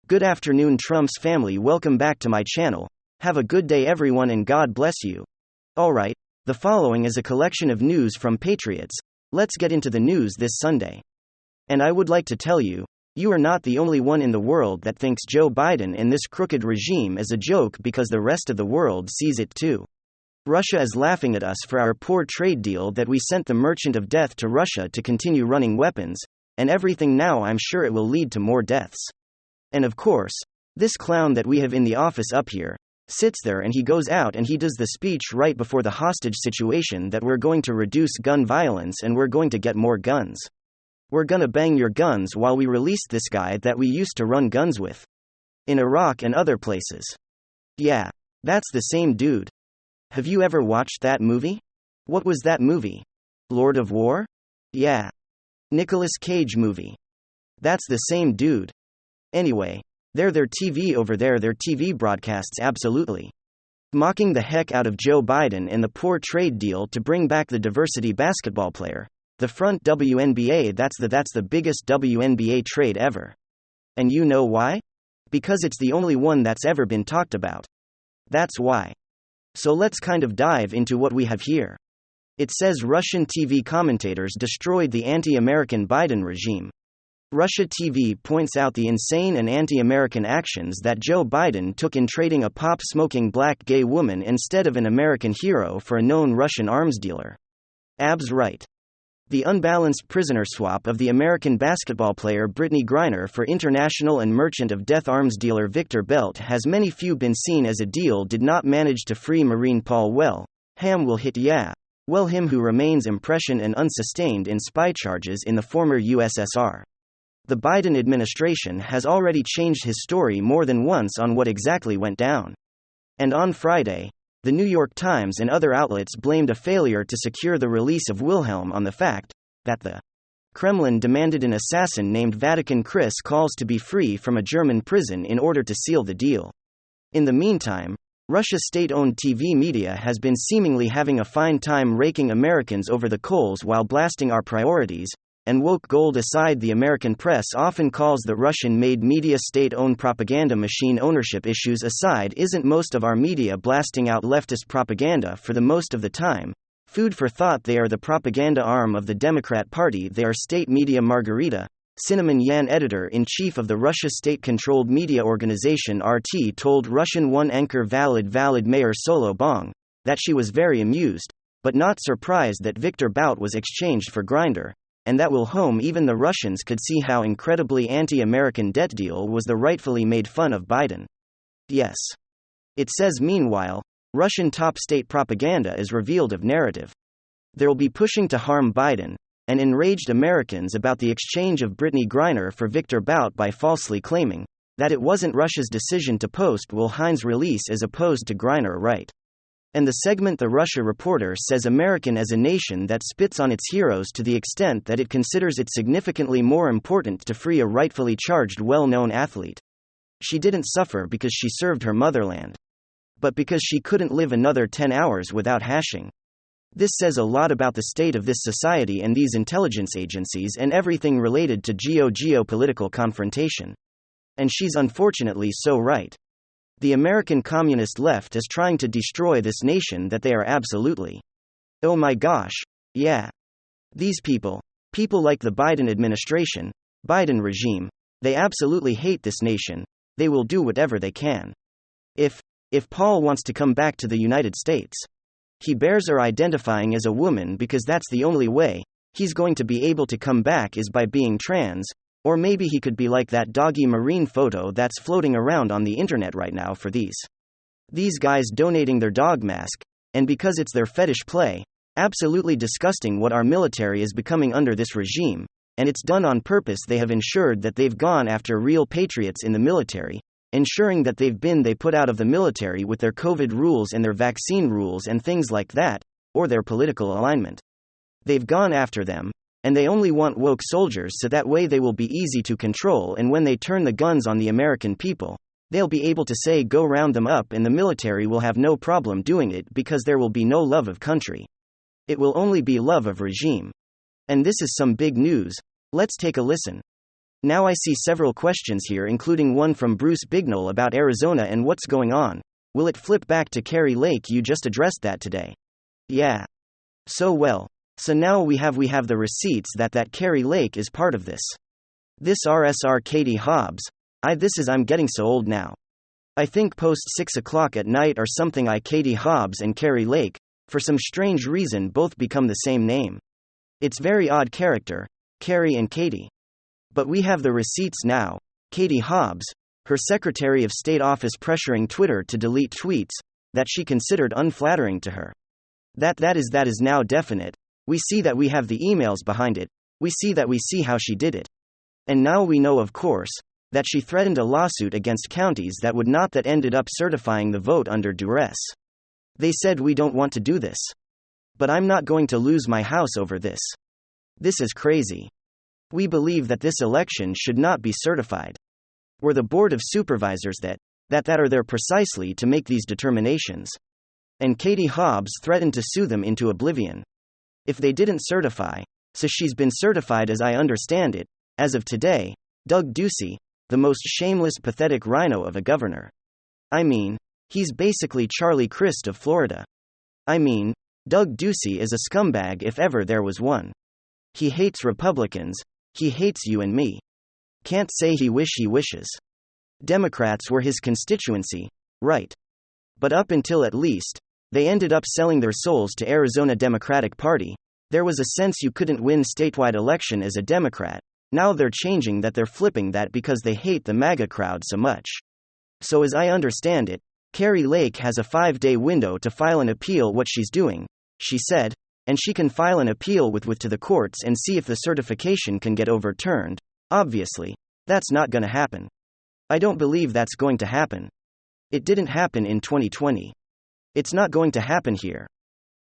Good afternoon, Trump's family. Welcome back to my channel. Have a good day, everyone, and God bless you. Alright, the following is a collection of news from Patriots. Let's get into the news this Sunday. And I would like to tell you, you are not the only one in the world that thinks Joe Biden and this crooked regime is a joke, because the rest of the world sees it too. Russia is laughing at us for our poor trade deal that we sent the merchant of death to Russia to continue running weapons, and everything. Now I'm sure it will lead to more deaths. And of course, this clown that we have in the office up here sits there and he goes out and he does the speech right before the hostage situation that we're going to reduce gun violence and we're going to get more guns. We're gonna bang your guns while we release this guy that we used to run guns with in Iraq and other places. Yeah, that's the same dude. Have you ever watched that movie? What was that movie? Lord of War? Yeah. Nicolas Cage movie. That's the same dude. Anyway, their TV over there, their TV broadcasts absolutely mocking the heck out of Joe Biden and the poor trade deal to bring back the diversity basketball player, the front WNBA. That's the biggest WNBA trade ever. And you know why? Because it's the only one that's ever been talked about. That's why. So let's kind of dive into what we have here. It says Russian TV commentators destroyed the anti-American Biden regime. Russia TV points out the insane and anti-American actions that Joe Biden took in trading a pop-smoking black gay woman instead of an American hero for a known Russian arms dealer. Abs right. The unbalanced prisoner swap of the American basketball player Brittany Griner for international and merchant of death arms dealer Victor Belt has many few been seen as a deal did not manage to free Marine Paul Well. Ham will hit yeah. Well, him who remains impression and unsustained in spy charges in the former USSR. The Biden administration has already changed his story more than once on what exactly went down. And on Friday, the New York Times and other outlets blamed a failure to secure the release of Wilhelm on the fact that the Kremlin demanded an assassin named Vatican Chris calls to be free from a German prison in order to seal the deal. In the meantime, Russia's state-owned TV media has been seemingly having a fine time raking Americans over the coals while blasting our priorities, and woke gold aside. The American press often calls the Russian-made media state-owned propaganda machine. Ownership issues aside, isn't most of our media blasting out leftist propaganda for the most of the time? Food for thought. They are the propaganda arm of the Democrat Party. They are state media. Margarita Cinnamon Yan, editor-in-chief of the Russia state-controlled media organization RT, told Russian One anchor Valid Mayor Solo Bong that she was very amused, but not surprised that Victor Bout was exchanged for Grindr, and that will home even the Russians could see how incredibly anti-American debt deal was the rightfully made fun of Biden. Yes. It says meanwhile, Russian top state propaganda is revealed of narrative. They'll be pushing to harm Biden, and enraged Americans about the exchange of Brittany Griner for Victor Bout by falsely claiming that it wasn't Russia's decision to post Will Hines' release as opposed to Griner, right? And the segment The Russia Reporter says American as a nation that spits on its heroes to the extent that it considers it significantly more important to free a rightfully charged well-known athlete. She didn't suffer because she served her motherland, but because she couldn't live another 10 hours without hashing. This says a lot about the state of this society and these intelligence agencies and everything related to geopolitical confrontation. And she's unfortunately so right. The American communist left is trying to destroy this nation that they are absolutely. Oh my gosh, yeah. These people like the Biden administration, Biden regime, they absolutely hate this nation. They will do whatever they can. If Paul wants to come back to the United States, he bears are identifying as a woman, because that's the only way he's going to be able to come back is by being trans. Or maybe he could be like that doggy marine photo that's floating around on the internet right now for these guys donating their dog mask, and because it's their fetish play. Absolutely disgusting what our military is becoming under this regime, and it's done on purpose. They have ensured that they've gone after real patriots in the military, ensuring that they put out of the military with their COVID rules and their vaccine rules and things like that, or their political alignment. They've gone after them. And they only want woke soldiers so that way they will be easy to control, and when they turn the guns on the American people, they'll be able to say go round them up, and the military will have no problem doing it because there will be no love of country. It will only be love of regime. And this is some big news. Let's take a listen. Now I see several questions here, including one from Bruce Bignell about Arizona and what's going on. Will it flip back to Kari Lake? You just addressed that today. Yeah. So now we have the receipts that Kari Lake is part of this. This RSR Katie Hobbs. I'm getting so old now. I think post 6 o'clock at night or something Katie Hobbs and Kari Lake, for some strange reason both become the same name. It's very odd character, Kari and Katie. But we have the receipts now. Katie Hobbs, her Secretary of State office pressuring Twitter to delete tweets that she considered unflattering to her. That is now definite. We see that we have the emails behind it. We see how she did it. And now we know, of course, that she threatened a lawsuit against counties that ended up certifying the vote under duress. They said, we don't want to do this. But I'm not going to lose my house over this. This is crazy. We believe that this election should not be certified. We're the Board of Supervisors that are there precisely to make these determinations. And Katie Hobbs threatened to sue them into oblivion if they didn't certify, so she's been certified as I understand it, as of today. Doug Ducey, the most shameless, pathetic rhino of a governor. I mean, he's basically Charlie Crist of Florida. I mean, Doug Ducey is a scumbag if ever there was one. He hates Republicans, he hates you and me. Can't say he wishes. Democrats were his constituency, right? But up until at least, they ended up selling their souls to Arizona Democratic Party. There was a sense you couldn't win statewide election as a Democrat. Now they're changing that, they're flipping that because they hate the MAGA crowd so much. So as I understand it, Kari Lake has a 5-day window to file an appeal what she's doing, she said, and she can file an appeal with to the courts and see if the certification can get overturned. Obviously, that's not going to happen. I don't believe that's going to happen. It didn't happen in 2020. It's not going to happen here.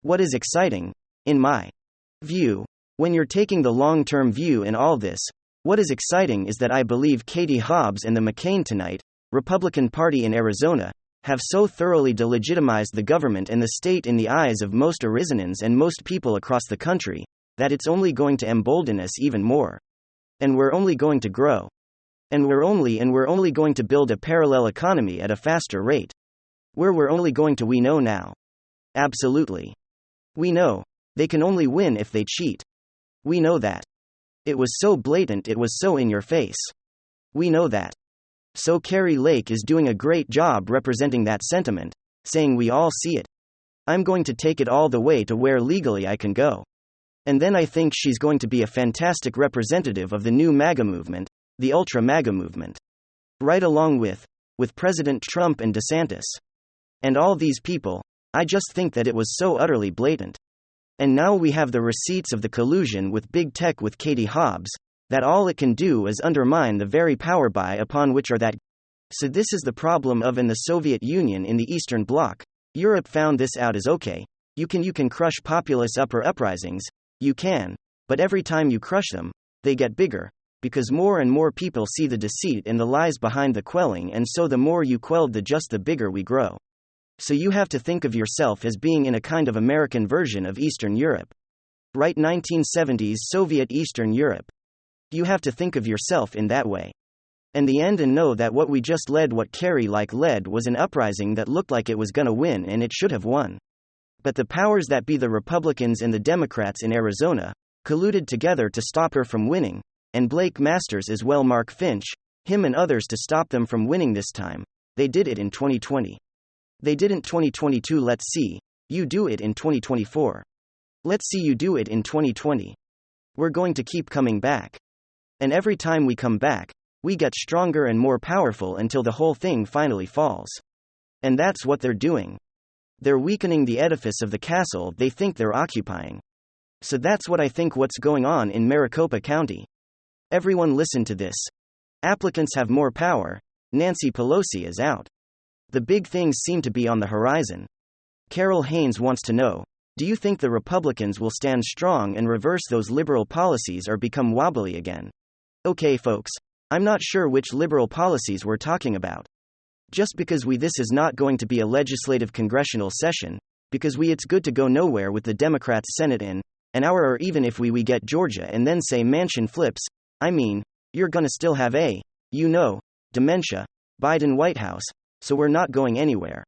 What is exciting, in my view, when you're taking the long-term view in all this, what is exciting is that I believe Katie Hobbs and the McCain-tonight Republican Party in Arizona have so thoroughly delegitimized the government and the state in the eyes of most Arizonans and most people across the country, that it's only going to embolden us even more. And we're only going to grow. And we're only going to build a parallel economy at a faster rate. We're only going to, we know now. Absolutely. We know. They can only win if they cheat. We know that. It was so blatant, it was so in your face. We know that. So Kari Lake is doing a great job representing that sentiment, saying we all see it. I'm going to take it all the way to where legally I can go. And then I think she's going to be a fantastic representative of the new MAGA movement, the Ultra MAGA movement. Right along with President Trump and DeSantis. And all these people, I just think that it was so utterly blatant. And now we have the receipts of the collusion with big tech with Katie Hobbs, that all it can do is undermine the very power by upon which are that. So this is the problem of in the Soviet Union in the Eastern Bloc. Europe found this out as okay, you can crush populist uprisings, you can, but every time you crush them, they get bigger, because more and more people see the deceit and the lies behind the quelling, and so the more you quelled the bigger we grow. So you have to think of yourself as being in a kind of American version of Eastern Europe. Right, 1970s Soviet Eastern Europe. You have to think of yourself in that way. And the end, and know that what we just led, what Kari led, was an uprising that looked like it was gonna win, and it should have won. But the powers that be, the Republicans and the Democrats in Arizona, colluded together to stop her from winning, and Blake Masters as well, Mark Finch, him and others, to stop them from winning this time. They did it in 2020. They didn't 2022. Let's see you do it in 2024. Let's see you do it in 2020. We're going to keep coming back. And every time we come back, we get stronger and more powerful until the whole thing finally falls. And that's what they're doing. They're weakening the edifice of the castle they think they're occupying. So that's what I think what's going on in Maricopa County. Everyone listen to this. Applicants have more power. Nancy Pelosi is out. The big things seem to be on the horizon. Carol Haynes wants to know, do you think the Republicans will stand strong and reverse those liberal policies or become wobbly again? Okay folks, I'm not sure which liberal policies we're talking about. Just because this is not going to be a legislative congressional session, because it's good to go nowhere with the Democrats Senate in an hour, or even if we get Georgia and then say Manchin flips, I mean, You're gonna still have dementia, Biden White House, so we're not going anywhere.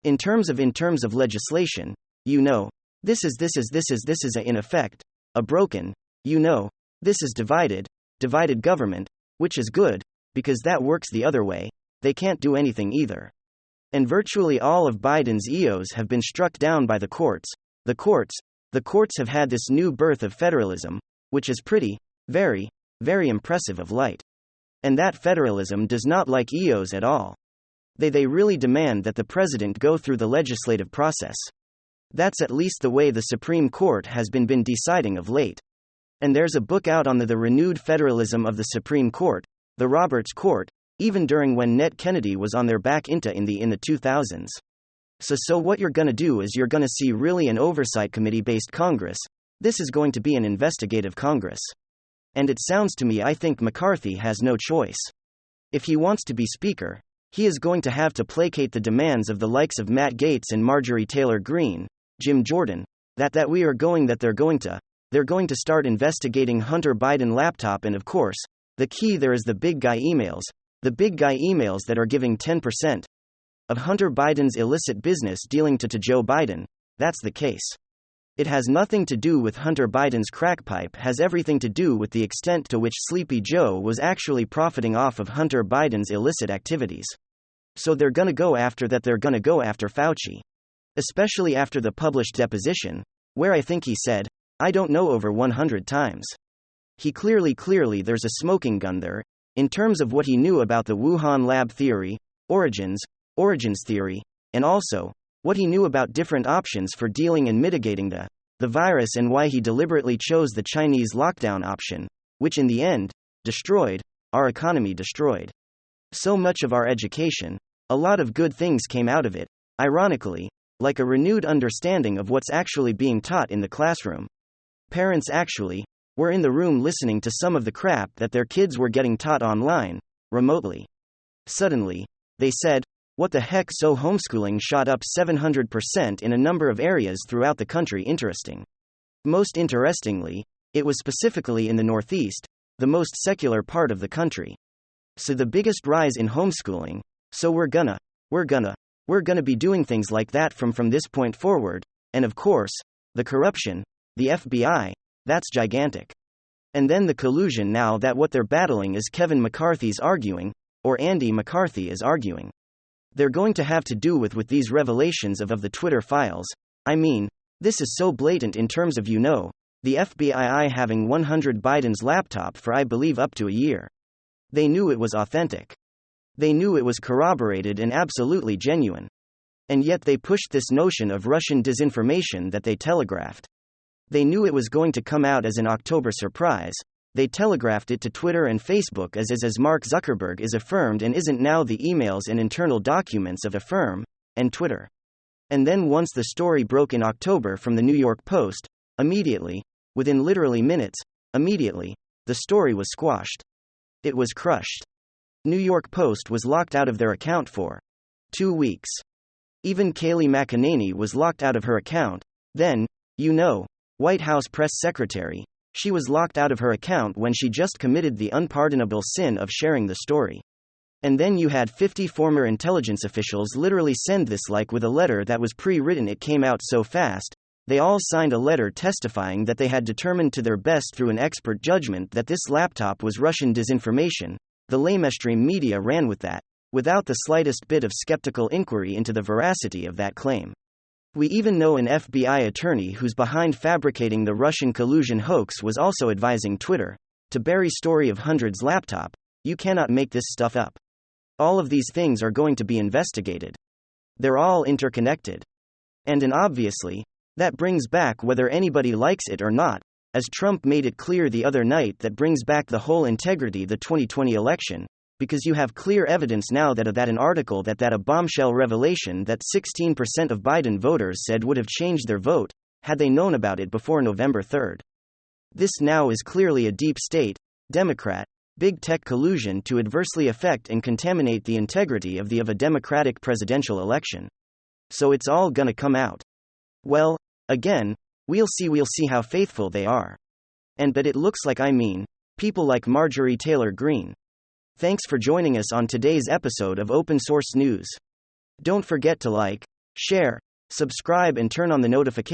In terms of legislation, this is in effect a broken, this is divided government, which is good, because that works the other way. They can't do anything either. And virtually all of Biden's EOs have been struck down by the courts. The courts have had this new birth of federalism, which is pretty, very, very impressive of late. And that federalism does not like EOs at all. They really demand that the president go through the legislative process. That's at least the way the Supreme Court has been deciding of late. And there's a book out on the renewed federalism of the Supreme Court, the Roberts Court, even during when Ned Kennedy was on their back in the 2000s. So what you're gonna do is you're gonna see really an oversight committee-based Congress. This is going to be an investigative Congress. And it sounds to me I think McCarthy has no choice. If he wants to be Speaker, he is going to have to placate the demands of the likes of Matt Gaetz and Marjorie Taylor Greene, Jim Jordan, that they're going to start investigating Hunter Biden laptop, and of course, the key there is the big guy emails that are giving 10% of Hunter Biden's illicit business dealing to Joe Biden. That's the case. It has nothing to do with Hunter Biden's crack pipe, has everything to do with the extent to which Sleepy Joe was actually profiting off of Hunter Biden's illicit activities. So they're gonna go after Fauci. Especially after the published deposition, where I think he said, I don't know, over 100 times. He clearly there's a smoking gun there, in terms of what he knew about the Wuhan lab theory, origins theory, and also, what he knew about different options for dealing and mitigating the virus, and why he deliberately chose the Chinese lockdown option, which in the end, destroyed our economy, destroyed so much of our education. A lot of good things came out of it, ironically, like a renewed understanding of what's actually being taught in the classroom. Parents actually were in the room listening to some of the crap that their kids were getting taught online, remotely. Suddenly, they said, what the heck? So homeschooling shot up 700% in a number of areas throughout the country. Most interestingly, it was specifically in the Northeast, the most secular part of the country. So the biggest rise in homeschooling. So we're gonna be doing things like that from this point forward. And of course, the corruption, the FBI, that's gigantic. And then the collusion, now that what they're battling is Kevin McCarthy's arguing, or Andy McCarthy is arguing. They're going to have to do with these revelations of the Twitter files. I mean, this is so blatant in terms of the FBI having 100 Biden's laptop for I believe up to a year. They knew it was authentic. They knew it was corroborated and absolutely genuine. And yet they pushed this notion of Russian disinformation that they telegraphed. They knew it was going to come out as an October surprise. They telegraphed it to Twitter and Facebook as Mark Zuckerberg is affirmed and isn't now the emails and internal documents of Affirm and Twitter. And then once the story broke in October from the New York Post, immediately, within literally minutes, the story was squashed. It was crushed. New York Post was locked out of their account for 2 weeks. Even Kayleigh McEnany was locked out of her account. Then, White House press secretary, she was locked out of her account when she just committed the unpardonable sin of sharing the story. And then you had 50 former intelligence officials literally send this like with a letter that was pre-written. It came out so fast, they all signed a letter testifying that they had determined to their best through an expert judgment that this laptop was Russian disinformation. The lamestream media ran with that, without the slightest bit of skeptical inquiry into the veracity of that claim. We even know an FBI attorney who's behind fabricating the Russian collusion hoax was also advising Twitter to bury story of Hunter's laptop. You cannot make this stuff up. All of these things are going to be investigated. They're all interconnected. And obviously, that brings back, whether anybody likes it or not, as Trump made it clear the other night, that brings back the whole integrity the 2020 election. Because you have clear evidence now that an article that a bombshell revelation that 16% of Biden voters said would have changed their vote, had they known about it before November 3rd. This now is clearly a deep state, Democrat, big tech collusion to adversely affect and contaminate the integrity of a Democratic presidential election. So it's all gonna come out. Well, again, we'll see how faithful they are. But it looks like, People like Marjorie Taylor Greene. Thanks for joining us on today's episode of Open Source News. Don't forget to like, share, subscribe, and turn on the notifications